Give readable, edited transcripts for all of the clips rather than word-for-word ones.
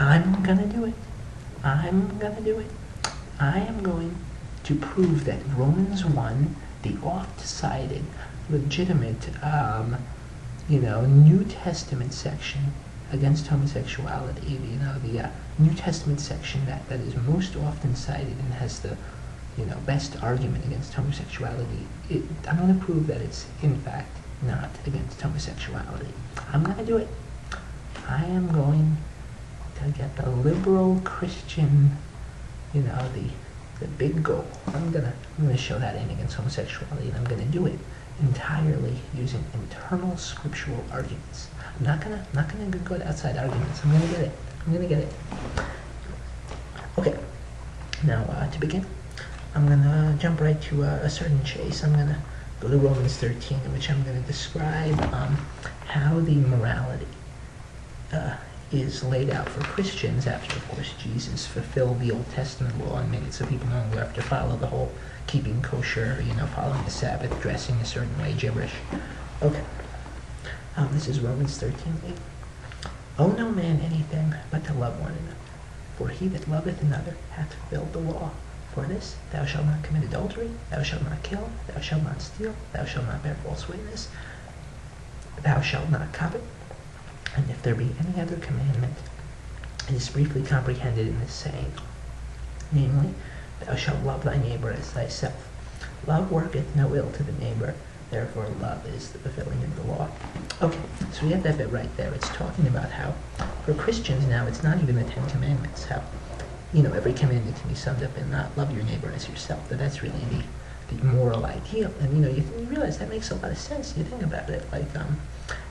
I'm gonna do it. I'm gonna do it. I am going to prove that Romans 1, the oft-cited, legitimate, New Testament section against homosexuality, the New Testament section that is most often cited and has the, best argument against homosexuality, I'm going to prove that it's, in fact, not against homosexuality. I'm going to do it. I am going to get the liberal Christian, the big goal. I'm gonna show that ain't against homosexuality, and I'm gonna do it entirely using internal scriptural arguments. I'm not gonna go to outside arguments. I'm gonna get it. Okay. Now to begin, I'm gonna jump right to a certain chase. I'm gonna go to Romans 13, in which I'm gonna describe how the morality is laid out for Christians after, of course, Jesus fulfilled the Old Testament law and made it so people no longer have to follow the whole keeping kosher, following the Sabbath, dressing a certain way, gibberish. Okay. This is Romans 13:8. Owe no man anything but to love one another. For he that loveth another hath fulfilled the law. For this, thou shalt not commit adultery, thou shalt not kill, thou shalt not steal, thou shalt not bear false witness, thou shalt not covet. And if there be any other commandment, it is briefly comprehended in this saying, namely, thou shalt love thy neighbor as thyself. Love worketh no ill to the neighbor, therefore love is the fulfilling of the law. Okay, so we have that bit right there. It's talking about how, for Christians now, it's not even the Ten Commandments, how, every commandment can be summed up in love your neighbor as yourself, that that's really the moral ideal. And, you realize that makes a lot of sense. You think about it, like,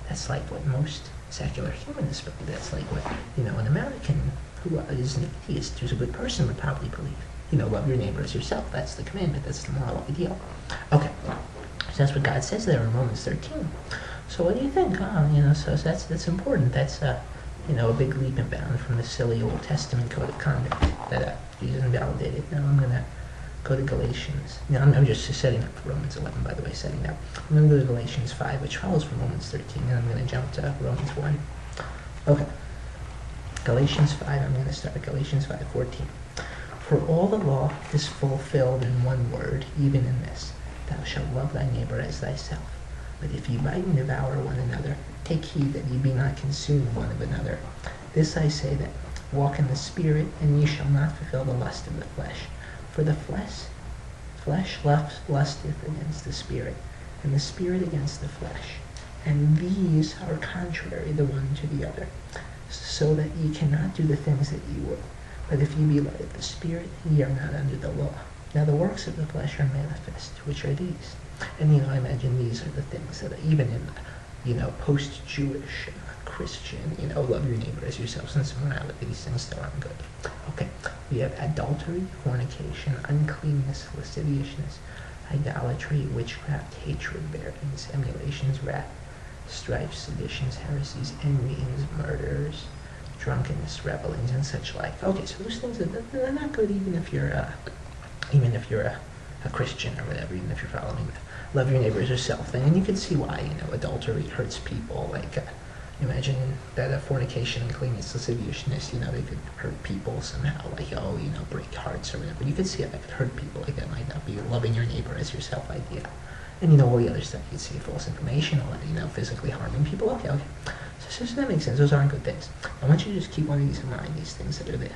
that's like what most secular humanists believe. That's like what, an American who is an atheist, who's a good person, would probably believe. Love your neighbor as yourself. That's the commandment. That's the moral ideal. Okay. So that's what God says there in Romans 13. So what do you think? So that's important. That's, a big leap and bound from the silly Old Testament code of conduct that Jesus invalidated. Now I'm going to go to Galatians. I'm just setting up for Romans 11, by the way, setting up. I'm going to go to Galatians 5, which follows from Romans 13, and I'm going to jump to Romans 1. Okay. Galatians 5, I'm going to start at Galatians 5:14. For all the law is fulfilled in one word, even in this, thou shalt love thy neighbor as thyself. But if ye bite and devour one another, take heed that ye be not consumed one of another. This I say that, walk in the Spirit, and ye shall not fulfill the lust of the flesh. For the flesh lusteth against the Spirit, and the Spirit against the flesh. And these are contrary the one to the other, so that ye cannot do the things that ye would. But if ye be led of the Spirit, ye are not under the law. Now the works of the flesh are manifest, which are these. And, I imagine these are the things that even in the, post-Jewish Christian, love your neighbor as yourself, since morality, these things still aren't good. Okay, we have adultery, fornication, uncleanness, lasciviousness, idolatry, witchcraft, hatred, bearings, emulations, wrath, strife, seditions, heresies, envyings, murders, drunkenness, revelings, and such like. Okay, so those things they're not good, even if you're a Christian or whatever, even if you're following the love your neighbor as yourself thing. And you can see why, adultery hurts people. Like, imagine that fornication, uncleanness, lasciviousness, they could hurt people somehow, like, break hearts or whatever. You could see how that could hurt people. Like, that might not be loving your neighbor as yourself idea. And, all the other stuff, you could see false information, all that, physically harming people. Okay. So that makes sense. Those aren't good things. I want you to just keep one of these in mind, these things that are the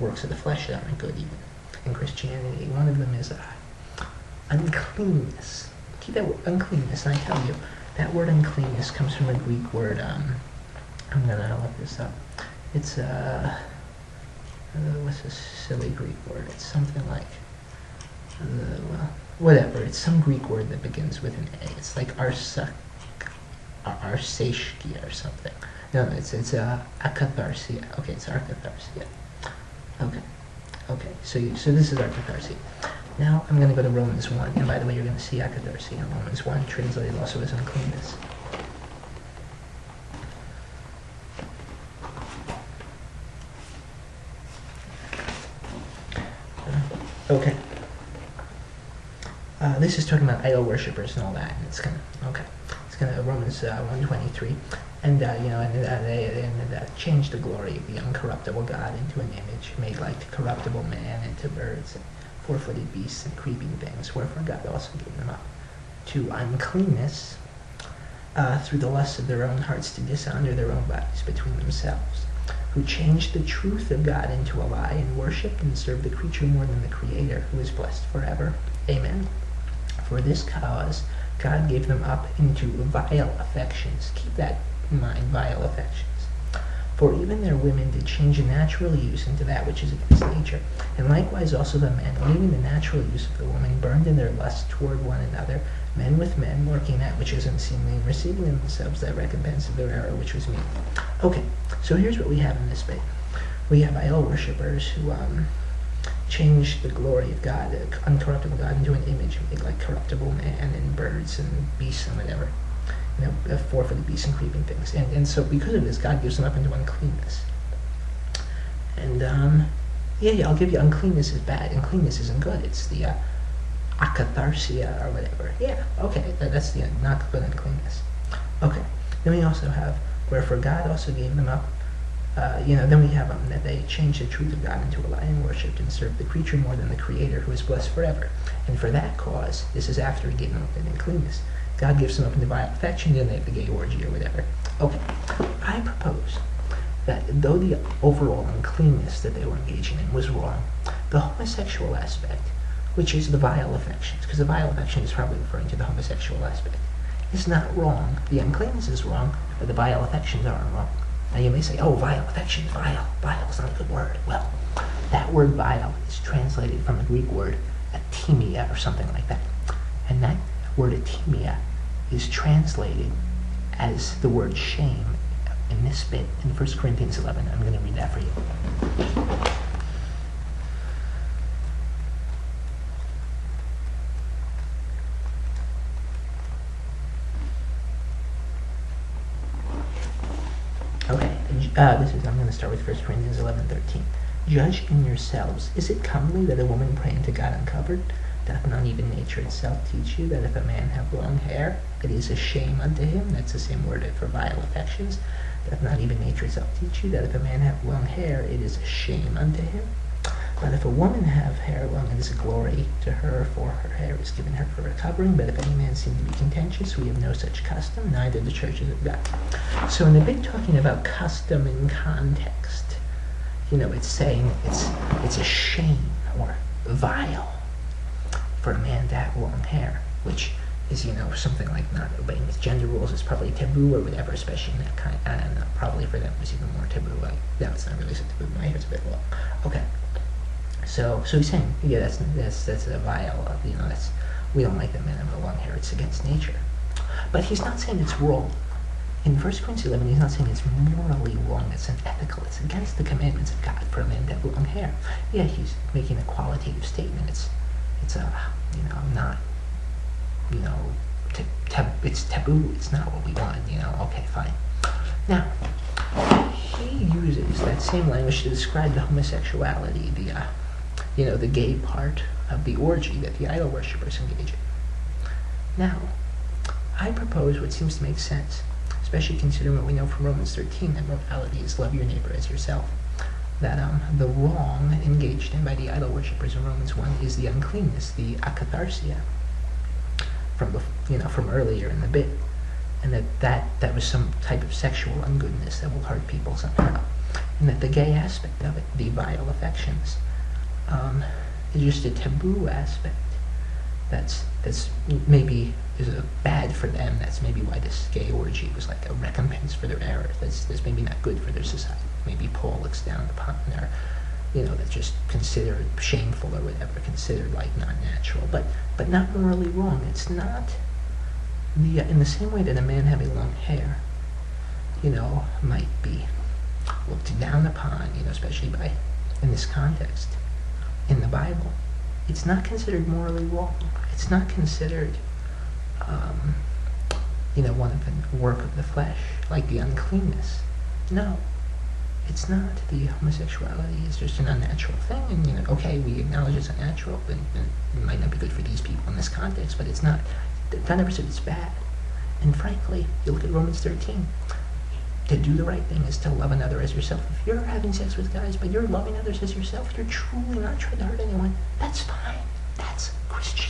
works of the flesh that aren't good even in Christianity. One of them is uncleanness. Keep that word, uncleanness, and I tell you, that word uncleanness comes from a Greek word, I'm going to look this up. It's, what's this silly Greek word? It's something like, whatever. It's some Greek word that begins with an A. It's like arsashkia or something. No, it's akatharsia. Okay, it's akatharsia. Okay, so this is akatharsia. Now I'm going to go to Romans 1, and by the way, you're going to see akatharsia in Romans 1, translated also as uncleanness. Okay. This is talking about idol worshippers and all that, and it's going to Romans 1:23. And they changed the glory of the uncorruptible God into an image, made like the corruptible man into birds and four-footed beasts and creeping things. Wherefore God also gave them up to uncleanness through the lusts of their own hearts, to dishonor their own bodies between themselves, who changed the truth of God into a lie, and worshipped and served the creature more than the Creator, who is blessed forever. Amen. For this cause God gave them up into vile affections. Keep that in mind, vile affections. For even their women did change a natural use into that which is against nature. And likewise also the men, leaving the natural use of the woman, burned in their lust toward one another, men with men, working that which is unseemly, and receiving in themselves that recompense of their error which was meet. Okay, so here's what we have in this bit. We have idol worshippers who changed the glory of God, the uncorruptible God, into an image made like corruptible man and birds and beasts and whatever. Four-footed beasts and creeping things. And so because of this, God gives them up into uncleanness. And, I'll give you uncleanness is bad. Uncleanness isn't good. It's the akatharsia or whatever. Yeah, okay, that's the not good uncleanness. Okay, then we also have, wherefore God also gave them up, then we have that they changed the truth of God into a lie, and worshipped and served the creature more than the Creator, who is blessed forever. And for that cause, this is after he gave them up in uncleanness, God gives them up into vile affection, then they have the gay orgy or whatever. Okay, I propose that though the overall uncleanness that they were engaging in was wrong, the homosexual aspect, which is the vile affections, because the vile affection is probably referring to the homosexual aspect, is not wrong. The uncleanness is wrong, but the vile affections aren't wrong. Now you may say, oh, vile affections, vile. Vile is not a good word. Well, that word vile is translated from a Greek word, atimia, or something like that. And that word atimia is translated as the word shame in this bit in 1 Corinthians 11. I'm going to read that for you. Okay, I'm going to start with 1 Corinthians 11:13. Judge in yourselves, is it comely that a woman praying to God uncovered? Doth not even nature itself teach you that if a man have long hair, it is a shame unto him? That's the same word for vile affections. Doth not even nature itself teach you that if a man have long hair, it is a shame unto him? But if a woman have hair long, it is a glory to her, for her hair is given her for a covering. But if any man seem to be contentious, we have no such custom, neither the churches of God. So in the bit talking about custom in context, it's saying it's a shame or vile for a man to have long hair, which is, something like not obeying his gender rules. It's probably taboo or whatever, especially in that kind. I don't know, probably for them it was even more taboo. Like, no, it's not really so taboo. My hair's a bit long. Okay. So he's saying, yeah, that's a vile, we don't like that men have long hair. It's against nature. But he's not saying it's wrong. In 1 Corinthians 11, he's not saying it's morally wrong. It's unethical. It's against the commandments of God for a man to have long hair. Yeah, he's making a qualitative statement. It's not, it's taboo. It's not what we want, Okay, fine. Now, he uses that same language to describe the homosexuality, the gay part of the orgy that the idol worshippers engage in. Now, I propose what seems to make sense, especially considering what we know from Romans 13, that morality is love your neighbor as yourself. That the wrong engaged in by the idol worshippers in Romans 1 is the uncleanness, the akatharsia, from earlier in the bit, and that was some type of sexual ungoodness that will hurt people somehow, and that the gay aspect of it, the vile affections, is just a taboo aspect. That's maybe is bad for them. That's maybe why this gay orgy was like a recompense for their error. That's maybe not good for their society. Maybe Paul looks down upon their, that's just considered shameful or whatever, considered like not natural, but not morally wrong. It's not in the same way that a man having long hair, might be looked down upon, especially in this context, in the Bible. It's not considered morally wrong. It's not considered, one of the work of the flesh, like the uncleanness. No, it's not. The homosexuality is just an unnatural thing, and okay, we acknowledge it's unnatural, and it might not be good for these people in this context, but it's not. God never said it's bad. And frankly, you look at Romans 13. to do the right thing is to love another as yourself. If you're having sex with guys, but you're loving others as yourself, you're truly not trying to hurt anyone, that's fine. That's Christian.